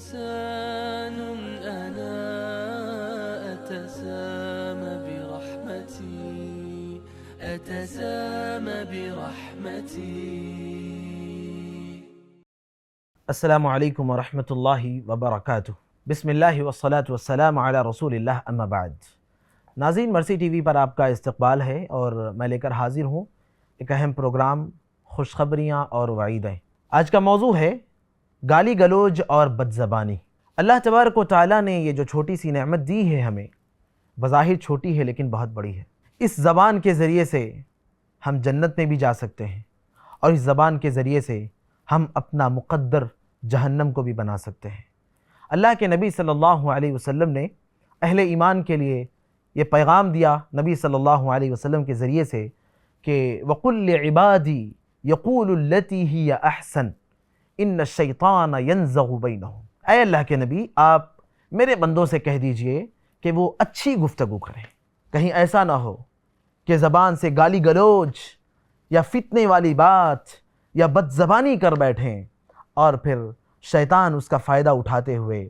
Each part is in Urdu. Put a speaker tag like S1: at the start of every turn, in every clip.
S1: إنسان أنا أتسامى برحمتي.
S2: السلام علیکم ورحمۃ اللہ وبرکاتہ. بسم اللہ والصلاة والسلام علی رسول اللہ اما بعد. ناظرین، مرسی ٹی وی پر آپ کا استقبال ہے اور میں لے کر حاضر ہوں ایک اہم پروگرام خوشخبریاں اور وعیدیں. آج کا موضوع ہے گالی گلوج اور بد زبانی. اللہ تبارک و تعالیٰ نے یہ جو چھوٹی سی نعمت دی ہے ہمیں، بظاہر چھوٹی ہے لیکن بہت بڑی ہے. اس زبان کے ذریعے سے ہم جنت میں بھی جا سکتے ہیں اور اس زبان کے ذریعے سے ہم اپنا مقدر جہنم کو بھی بنا سکتے ہیں. اللہ کے نبی صلی اللہ علیہ وسلم نے اہل ایمان کے لیے یہ پیغام دیا نبی صلی اللہ علیہ وسلم کے ذریعے سے کہ وَقُلْ لِعِبَادِي يَقُولُ الَّتِي هِيَ أَحْسَنُ إِنَّ الشَّيْطَانَ يَنزَغُ بَيْنَهُمْ. اے اللہ کے نبی، آپ میرے بندوں سے کہہ دیجئے کہ وہ اچھی گفتگو کریں. کہیں ایسا نہ ہو کہ زبان سے گالی گلوچ یا فتنے والی بات یا بد زبانی کر بیٹھیں اور پھر شیطان اس کا فائدہ اٹھاتے ہوئے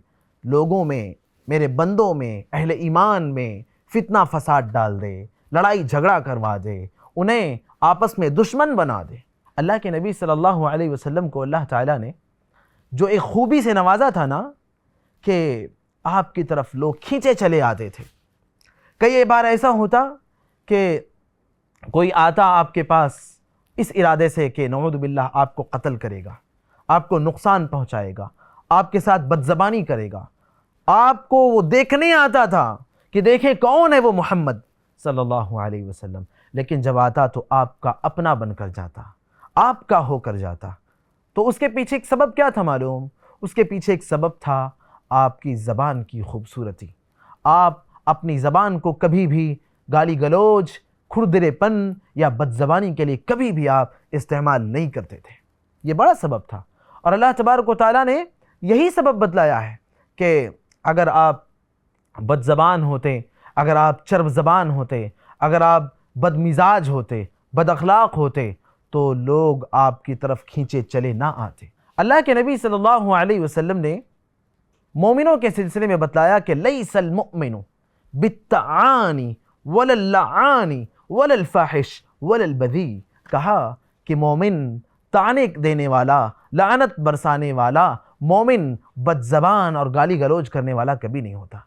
S2: لوگوں میں، میرے بندوں میں، اہل ایمان میں فتنہ فساد ڈال دے، لڑائی جھگڑا کروا دے، انہیں آپس میں دشمن بنا دے. اللہ کے نبی صلی اللہ علیہ وسلم کو اللہ تعالیٰ نے جو ایک خوبی سے نوازا تھا نا، کہ آپ کی طرف لوگ کھینچے چلے آتے تھے. کئی بار ایسا ہوتا کہ کوئی آتا آپ کے پاس اس ارادے سے کہ نعوذ باللہ آپ کو قتل کرے گا، آپ کو نقصان پہنچائے گا، آپ کے ساتھ بد زبانی کرے گا. آپ کو وہ دیکھنے آتا تھا کہ دیکھیں کون ہے وہ محمد صلی اللہ علیہ وسلم، لیکن جب آتا تو آپ کا اپنا بن کر جاتا، آپ کا ہو کر جاتا. تو اس کے پیچھے ایک سبب کیا تھا معلوم؟ اس کے پیچھے ایک سبب تھا آپ کی زبان کی خوبصورتی. آپ اپنی زبان کو کبھی بھی گالی گلوچ، کھردرے پن یا بد زبانی کے لیے کبھی بھی آپ استعمال نہیں کرتے تھے. یہ بڑا سبب تھا اور اللہ تبارک و تعالیٰ نے یہی سبب بتلایا ہے کہ اگر آپ بد زبان ہوتے، اگر آپ چرب زبان ہوتے، اگر آپ بد مزاج ہوتے، بد اخلاق ہوتے، تو لوگ آپ کی طرف کھینچے چلے نہ آتے. اللہ کے نبی صلی اللہ علیہ وسلم نے مومنوں کے سلسلے میں بتلایا کہ لیس المؤمن بالطعان ولا اللعان ولا الفاحش ولا البذیء. کہا کہ مومن طعنے دینے والا، لعنت برسانے والا، مومن بد زبان اور گالی گلوچ کرنے والا کبھی نہیں ہوتا.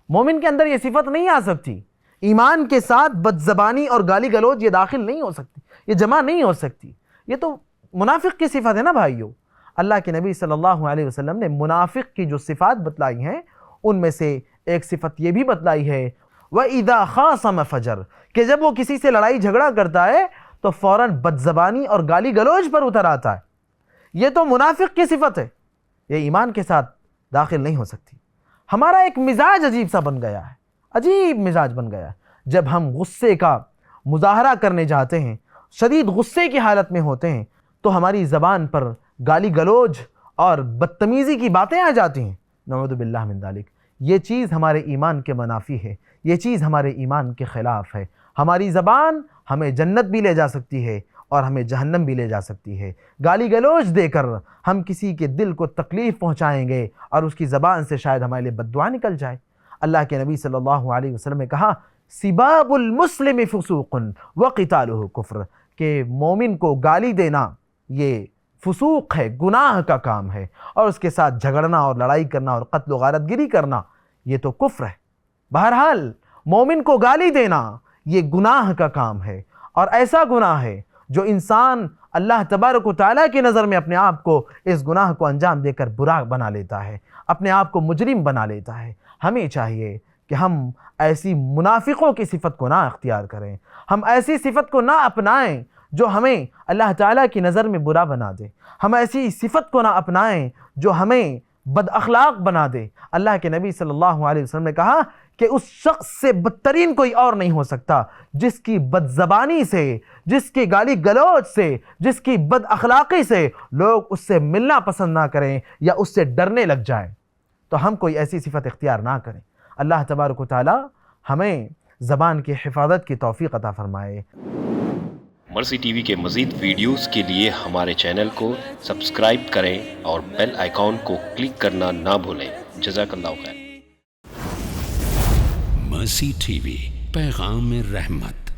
S2: مومن کے اندر یہ صفت نہیں آ سکتی. ایمان کے ساتھ بد زبانی اور گالی گلوچ یہ داخل نہیں ہو سکتی، یہ جمع نہیں ہو سکتی. یہ تو منافق کی صفت ہے نا بھائیو. اللہ کے نبی صلی اللہ علیہ وسلم نے منافق کی جو صفات بتلائی ہیں ان میں سے ایک صفت یہ بھی بتلائی ہے وَإِذَا خَاصَمَ فَجَرَ، کہ جب وہ کسی سے لڑائی جھگڑا کرتا ہے تو فوراً بد زبانی اور گالی گلوچ پر اتر آتا ہے. یہ تو منافق کی صفت ہے، یہ ایمان کے ساتھ داخل نہیں ہو سکتی. ہمارا ایک مزاج عجیب سا بن گیا ہے، عجیب مزاج بن گیا ہے. جب ہم غصے کا مظاہرہ کرنے جاتے ہیں، شدید غصے کی حالت میں ہوتے ہیں، تو ہماری زبان پر گالی گلوچ اور بدتمیزی کی باتیں آ جاتی ہیں. نعوذ باللہ من ذالک. یہ چیز ہمارے ایمان کے منافی ہے، یہ چیز ہمارے ایمان کے خلاف ہے. ہماری زبان ہمیں جنت بھی لے جا سکتی ہے اور ہمیں جہنم بھی لے جا سکتی ہے. گالی گلوچ دے کر ہم کسی کے دل کو تکلیف پہنچائیں گے اور اس کی زبان سے شاید ہمارے لیے بد دعا نکل جائے. اللہ کے نبی صلی اللہ علیہ وسلم نے کہا سباب المسلم فسوق وقتالہ کفر، کہ مومن کو گالی دینا یہ فسوق ہے، گناہ کا کام ہے، اور اس کے ساتھ جھگڑنا اور لڑائی کرنا اور قتل و غارت گری کرنا یہ تو کفر ہے. بہرحال مومن کو گالی دینا یہ گناہ کا کام ہے، اور ایسا گناہ ہے جو انسان اللہ تبارک و تعالیٰ کی نظر میں اپنے آپ کو اس گناہ کو انجام دے کر برا بنا لیتا ہے، اپنے آپ کو مجرم بنا لیتا ہے. ہمیں چاہیے کہ ہم ایسی منافقوں کی صفت کو نہ اختیار کریں، ہم ایسی صفت کو نہ اپنائیں جو ہمیں اللہ تعالیٰ کی نظر میں برا بنا دے. ہم ایسی صفت کو نہ اپنائیں جو ہمیں بد اخلاق بنا دے. اللہ کے نبی صلی اللہ علیہ وسلم نے کہا کہ اس شخص سے بدترین کوئی اور نہیں ہو سکتا جس کی بد زبانی سے، جس کی گالی گلوچ سے، جس کی بد اخلاقی سے لوگ اس سے ملنا پسند نہ کریں یا اس سے ڈرنے لگ جائیں. تو ہم کوئی ایسی صفت اختیار نہ کریں. اللہ تبارک و تعالی ہمیں زبان کی حفاظت کی توفیق عطا فرمائے.
S3: مرسی ٹی وی کے مزید ویڈیوز کے لیے ہمارے چینل کو سبسکرائب کریں اور بیل آئیکن کو کلک کرنا نہ بھولیں. جزاک اللہ خیر.
S4: مرسی ٹی وی، پیغام رحمت.